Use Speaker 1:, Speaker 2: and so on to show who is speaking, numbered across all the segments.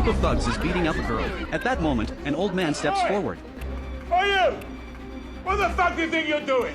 Speaker 1: group of thugs is beating up a girl. At that moment, an old man steps forward.
Speaker 2: Who are you? What the fuck do you think you're doing?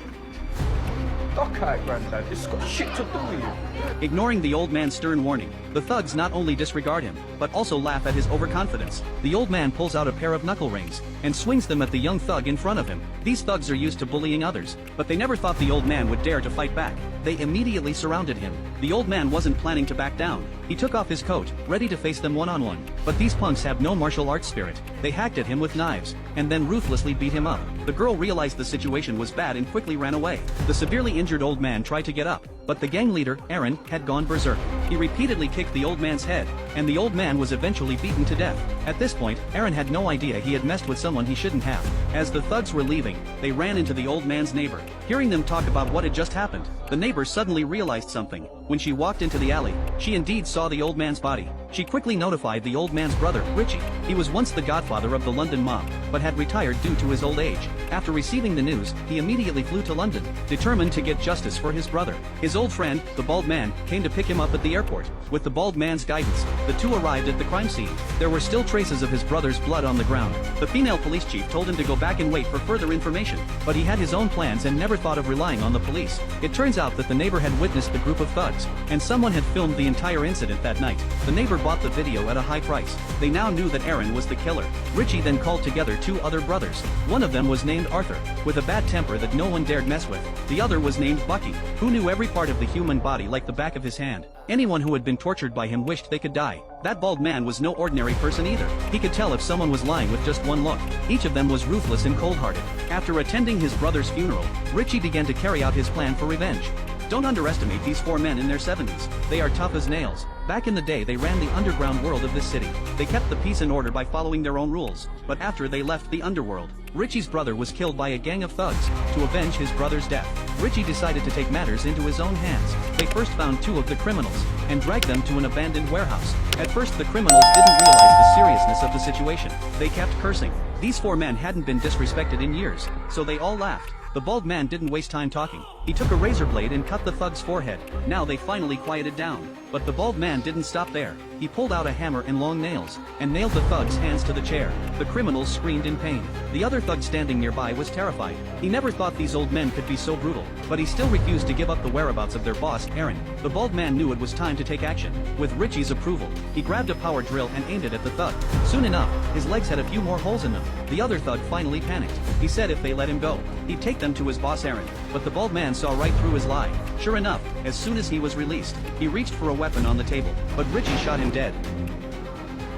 Speaker 3: Okay, Granddad, it's got shit to do with you.
Speaker 1: Ignoring the old man's stern warning, the thugs not only disregard him, but also laugh at his overconfidence. The old man pulls out a pair of knuckle rings and swings them at the young thug in front of him. These thugs are used to bullying others, but they never thought the old man would dare to fight back. They immediately surrounded him. The old man wasn't planning to back down. He took off his coat, ready to face them one-on-one. But these punks have no martial arts spirit. They hacked at him with knives, and then ruthlessly beat him up. The girl realized the situation was bad and quickly ran away. The severely injured old man tried to get up, but the gang leader, Aaron, had gone berserk. He repeatedly kicked the old man's head, and the old man was eventually beaten to death. At this point, Aaron had no idea he had messed with someone he shouldn't have. As the thugs were leaving, they ran into the old man's neighbor. Hearing them talk about what had just happened, the neighbor suddenly realized something. When she walked into the alley, she indeed saw the old man's body. She quickly notified the old man's brother, Richie. He was once the godfather of the London mob, but had retired due to his old age. After receiving the news, he immediately flew to London, determined to get justice for his brother. His old friend, the bald man, came to pick him up at the airport. With the bald man's guidance, the two arrived at the crime scene. There were still traces of his brother's blood on the ground. The female police chief told him to go back and wait for further information, but he had his own plans and never thought of relying on the police. It turns out that the neighbor had witnessed the group of thugs, and someone had filmed the entire incident that night. The neighbor bought the video at a high price. They now knew that Aaron was the killer. Richie then called together two other brothers. One of them was named Arthur, with a bad temper that no one dared mess with. The other was named Bucky, who knew every part of the human body like the back of his hand. Anyone who had been tortured by him wished they could die. That bald man was no ordinary person either. He could tell if someone was lying with just one look. Each of them was ruthless and cold-hearted. After attending his brother's funeral, Richie began to carry out his plan for revenge. Don't underestimate these four men in their 70s. They are tough as nails. Back in the day they ran the underground world of this city. They kept the peace and order by following their own rules. But after they left the underworld, Richie's brother was killed by a gang of thugs. To avenge his brother's death, Richie decided to take matters into his own hands. They first found two of the criminals, and dragged them to an abandoned warehouse. At first the criminals didn't realize the seriousness of the situation. They kept cursing. These four men hadn't been disrespected in years, so they all laughed. The bald man didn't waste time talking. He took a razor blade and cut the thug's forehead. Now they finally quieted down. But the bald man didn't stop there. He pulled out a hammer and long nails, and nailed the thug's hands to the chair. The criminals screamed in pain. The other thug standing nearby was terrified. He never thought these old men could be so brutal, but he still refused to give up the whereabouts of their boss, Aaron. The bald man knew it was time to take action. With Richie's approval, he grabbed a power drill and aimed it at the thug. Soon enough, his legs had a few more holes in them. The other thug finally panicked. He said if they let him go, he'd take them to his boss Aaron. But the bald man saw right through his lie. Sure enough, as soon as he was released, he reached for a weapon on the table, but Richie shot him dead.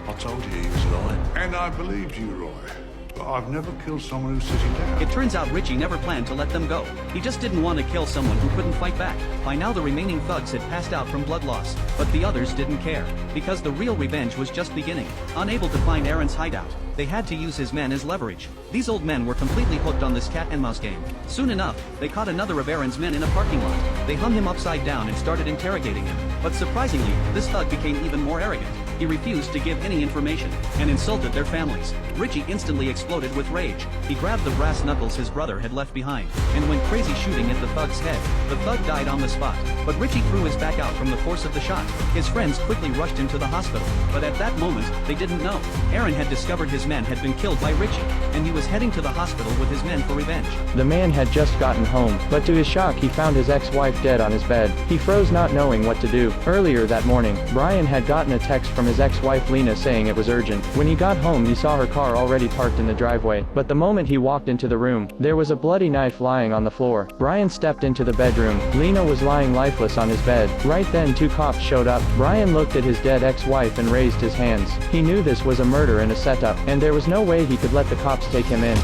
Speaker 4: I told you he was lying. And I believed you, Roy. But I've never killed someone who's sitting down.
Speaker 1: It turns out Richie never planned to let them go. He just didn't want to kill someone who couldn't fight back. By now the remaining thugs had passed out from blood loss, but the others didn't care, because the real revenge was just beginning. Unable to find Aaron's hideout, they had to use his men as leverage. These old men were completely hooked on this cat and mouse game. Soon enough, they caught another of Aaron's men in a parking lot. They hung him upside down and started interrogating him. But surprisingly, this thug became even more arrogant. He refused to give any information, and insulted their families. Richie instantly exploded with rage. He grabbed the brass knuckles his brother had left behind, and went crazy shooting at the thug's head. The thug died on the spot, but Richie threw his back out from the force of the shot. His friends quickly rushed him to the hospital, but at that moment, they didn't know. Aaron had discovered his men had been killed by Richie, and he was heading to the hospital with his men for revenge.
Speaker 5: The man had just gotten home, but to his shock he found his ex-wife dead on his bed. He froze, not knowing what to do. Earlier that morning, Brian had gotten a text from his ex-wife Lena saying it was urgent. When he got home he saw her car already parked in the driveway, but the moment he walked into the room, there was a bloody knife lying on the floor. Brian stepped into the bedroom. Lena was lying lifeless on his bed. Right then two cops showed up. Brian looked at his dead ex-wife and raised his hands. He knew this was a murder and a setup, and there was no way he could let the cops take him in.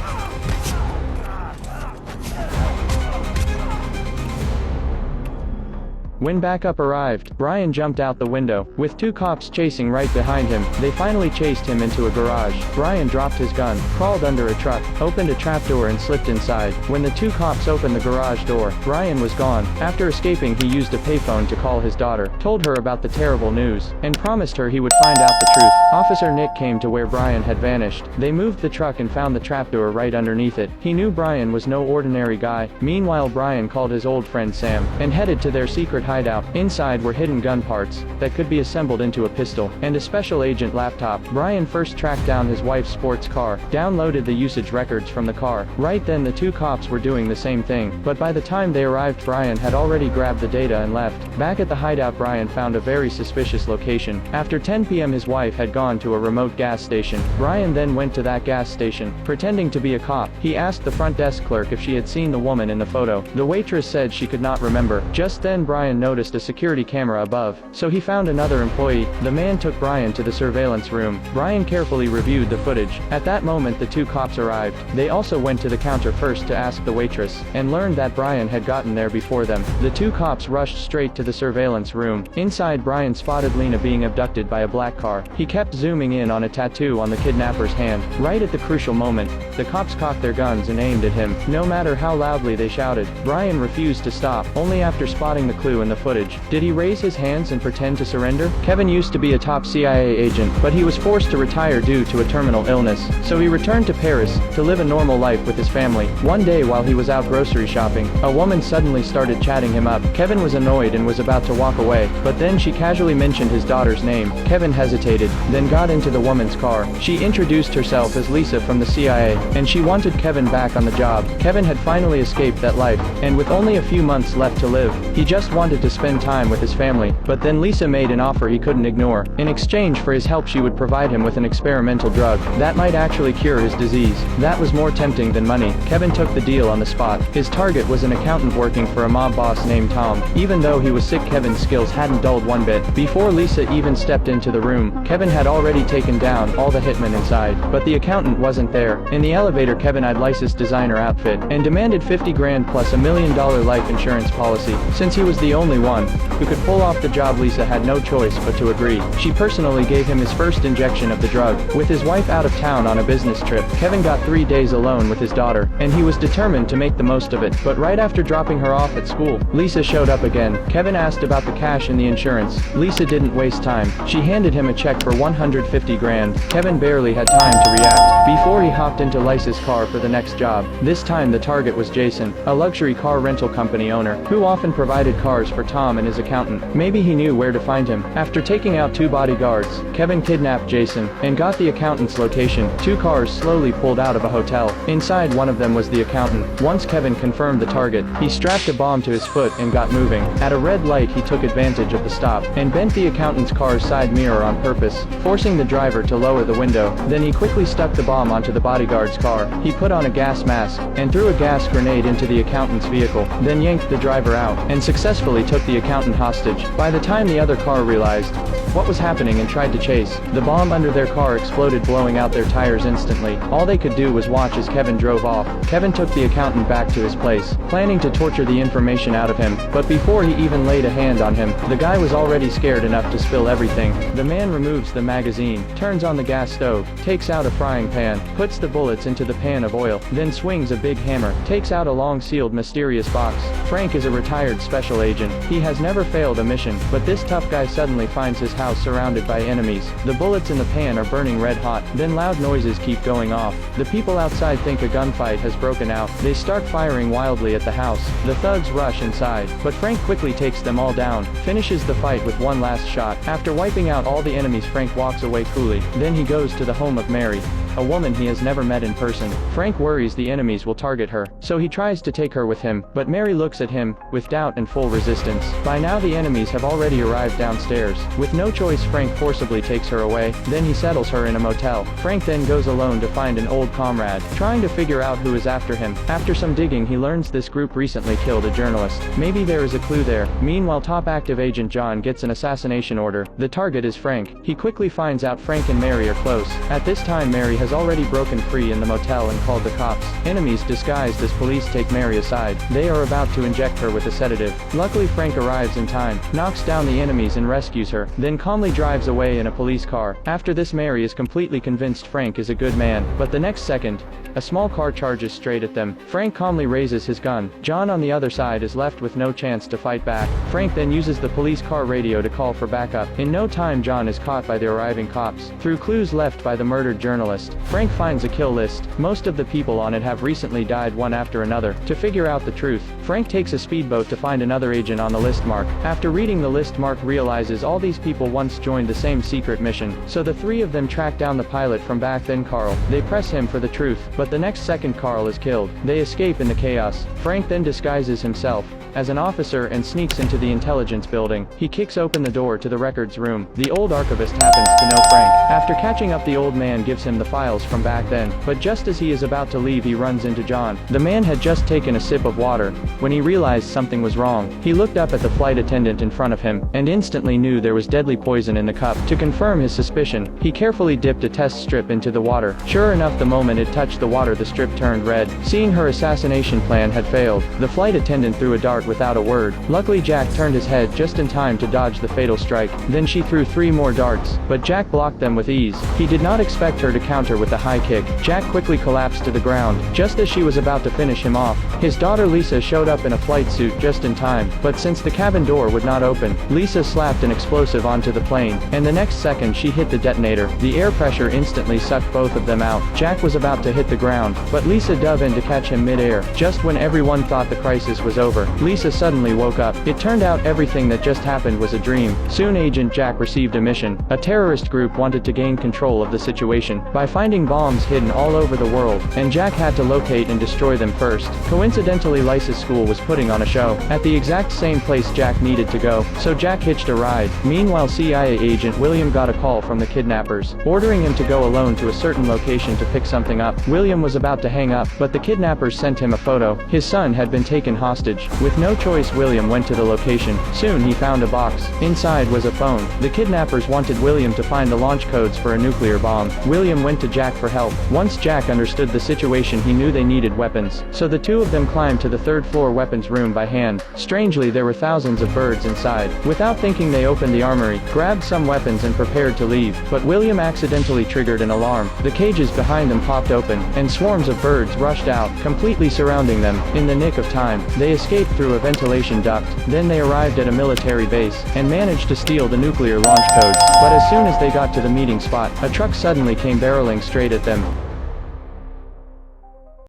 Speaker 5: When backup arrived, Brian jumped out the window, with two cops chasing right behind him. They finally chased him into a garage. Brian dropped his gun, crawled under a truck, opened a trapdoor and slipped inside. When the two cops opened the garage door, Brian was gone. After escaping, he used a payphone to call his daughter, told her about the terrible news, and promised her he would find out the truth. Officer Nick came to where Brian had vanished. They moved the truck and found the trapdoor right underneath it. He knew Brian was no ordinary guy. Meanwhile, Brian called his old friend Sam and headed to their secret hideout. Inside were hidden gun parts that could be assembled into a pistol and a special agent laptop. Brian first tracked down his wife's sports car, downloaded the usage records from the car. Right then the two cops were doing the same thing, but by the time they arrived, Brian had already grabbed the data and left. Back at the hideout, Brian found a very suspicious location. After 10 p.m. his wife had gone to a remote gas station. Brian then went to that gas station, pretending to be a cop. He asked the front desk clerk if she had seen the woman in the photo. The waitress said she could not remember. Just then Brian noticed a security camera above, so he found another employee. The man took Brian to the surveillance room. Brian carefully reviewed the footage. At that moment the two cops arrived. They also went to the counter first to ask the waitress, and learned that Brian had gotten there before them. The two cops rushed straight to the surveillance room. Inside, Brian spotted Lena being abducted by a black car. He kept zooming in on a tattoo on the kidnapper's hand. Right at the crucial moment, the cops cocked their guns and aimed at him. No matter how loudly they shouted, Brian refused to stop. Only after spotting the clue in the footage did he raise his hands and pretend to surrender. Kevin used to be a top CIA agent, but he was forced to retire due to a terminal illness, so he returned to Paris to live a normal life with his family. One day while he was out grocery shopping, a woman suddenly started chatting him up. Kevin was annoyed and was about to walk away, but then she casually mentioned his daughter's name. Kevin hesitated, then got into the woman's car. She introduced herself as Lisa from the CIA, and she wanted Kevin back on the job. Kevin had finally escaped that life, and with only a few months left to live, he just wanted to spend time with his family. But then Lisa made an offer he couldn't ignore. In exchange for his help, she would provide him with an experimental drug that might actually cure his disease. That was more tempting than money. Kevin took the deal on the spot. His target was an accountant working for a mob boss named Tom. Even though he was sick, Kevin's skills hadn't dulled one bit. Before Lisa even stepped into the room, Kevin had already taken down all the hitmen inside, but the accountant wasn't there. In the elevator, Kevin eyed Lisa's designer outfit and demanded 50 grand plus $1 million life insurance policy. Since he was the only one who could pull off the job, Lisa had no choice but to agree. She personally gave him his first injection of the drug. With his wife out of town on a business trip, Kevin got 3 days alone with his daughter, and he was determined to make the most of it. But right after dropping her off at school, Lisa showed up again. Kevin asked about the cash and the insurance. Lisa didn't waste time. She handed him a check for 150 grand. Kevin barely had time to react before he hopped into Lisa's car for the next job. This time the target was Jason, a luxury car rental company owner who often provided cars for Tom and his accountant. Maybe he knew where to find him. After taking out 2 bodyguards, Kevin kidnapped Jason and got the accountant's location. 2 cars slowly pulled out of a hotel. Inside one of them was the accountant. Once Kevin confirmed the target, he strapped a bomb to his foot and got moving. At a red light, he took advantage of the stop and bent the accountant's car's side mirror on purpose, forcing the driver to lower the window. Then he quickly stuck the bomb onto the bodyguard's car. He put on a gas mask and threw a gas grenade into the accountant's vehicle, then yanked the driver out and successfully took the accountant hostage. By the time the other car realized what was happening and tried to chase, the bomb under their car exploded, blowing out their tires instantly. All they could do was watch as Kevin drove off. Kevin took the accountant back to his place, planning to torture the information out of him, but before he even laid a hand on him, the guy was already scared enough to spill everything. The man removes the magazine, turns on the gas stove, takes out a frying pan, puts the bullets into the pan of oil, then swings a big hammer, takes out a long sealed mysterious box. Frank is a retired special agent. He has never failed a mission, but this tough guy suddenly finds his house surrounded by enemies. The bullets in the pan are burning red hot, then loud noises keep going off. The people outside think a gunfight has broken out. They start firing wildly at the house. The thugs rush inside, but Frank quickly takes them all down, finishes the fight with one last shot. After wiping out all the enemies, Frank walks away coolly. Then he goes to the home of Mary, a woman he has never met in person. Frank worries the enemies will target her, so he tries to take her with him, but Mary looks at him with doubt and full resistance. By now the enemies have already arrived downstairs. With no choice, Frank forcibly takes her away, then he settles her in a motel. Frank then goes alone to find an old comrade, trying to figure out who is after him. After some digging, he learns this group recently killed a journalist. Maybe there is a clue there. Meanwhile, top active agent John gets an assassination order. The target is Frank. He quickly finds out Frank and Mary are close. At this time, Mary has already broken free in the motel and called the cops. Enemies disguised as police take Mary aside. They are about to inject her with a sedative. Luckily, Frank arrives in time, knocks down the enemies and rescues her, then calmly drives away in a police car. After this, Mary is completely convinced Frank is a good man, but the next second, a small car charges straight at them. Frank calmly raises his gun. John on the other side is left with no chance to fight back. Frank then uses the police car radio to call for backup. In no time, John is caught by the arriving surviving cops. Through clues left by the murdered journalist, Frank finds a kill list. Most of the people on it have recently died one after another. To figure out the truth, Frank takes a speedboat to find another agent on the list. Mark, after reading the list, Mark realizes all these people once joined the same secret mission. So the three of them track down the pilot from back then, Carl. They press him for the truth, but the next second Carl is killed. They escape in the chaos. Frank then disguises himself as an officer and sneaks into the intelligence building. He kicks open the door to the records room. The old archivist happens to know Frank. After catching up, the old man gives him the files from back then, but just as he is about to leave, he runs into John. The man had just taken a sip of water. When he realized something was wrong, he looked up at the flight attendant in front of him, and instantly knew there was deadly poison in the cup. To confirm his suspicion, he carefully dipped a test strip into the water. Sure enough, the moment it touched the water, the strip turned red. Seeing her assassination plan had failed, the flight attendant threw a dart without a word. Luckily, Jack turned his head just in time to dodge the fatal strike. Then she threw 3 more darts, but Jack blocked them with ease. He did not expect her to counter with the high kick. Jack quickly collapsed to the ground, just as she was about to finish him off. His daughter Lisa showed up in a flight suit just in time, but since the cabin door would not open, Lisa slapped an explosive onto the plane, and the next second she hit the detonator. The air pressure instantly sucked both of them out. Jack was about to hit the ground, but Lisa dove in to catch him mid-air. Just when everyone thought the crisis was over, Lisa suddenly woke up. It turned out everything that just happened was a dream. Soon Agent Jack received a mission. A terrorist group wanted to gain control of the situation by finding bombs hidden all over the world, and Jack had to locate and destroy them first. Coincidentally, Lisa's school was putting on a show at the exact same place Jack needed to go, so Jack hitched a ride. Meanwhile, CIA agent William got a call from the kidnappers, ordering him to go alone to a certain location to pick something up. William was about to hang up, but the kidnappers sent him a photo. His son had been taken hostage. With no choice, William went to the location. Soon he found a box. Inside was a phone. The kidnappers wanted William to find the launch codes for a nuclear bomb. William went to Jack for help. Once Jack understood the situation, he knew they needed weapons, so the two of them climbed to the 3rd floor weapons room by hand. Strangely, there were thousands of birds inside. Without thinking, they opened the armory, grabbed some weapons and prepared to leave, but William accidentally triggered an alarm. The cages behind them popped open, and swarms of birds rushed out, completely surrounding them. In the nick of time, they escaped through a ventilation duct. Then they arrived at a military base, and managed to steal the nuclear launch codes. But as soon as they got to the meeting spot, a truck suddenly came barreling straight at them.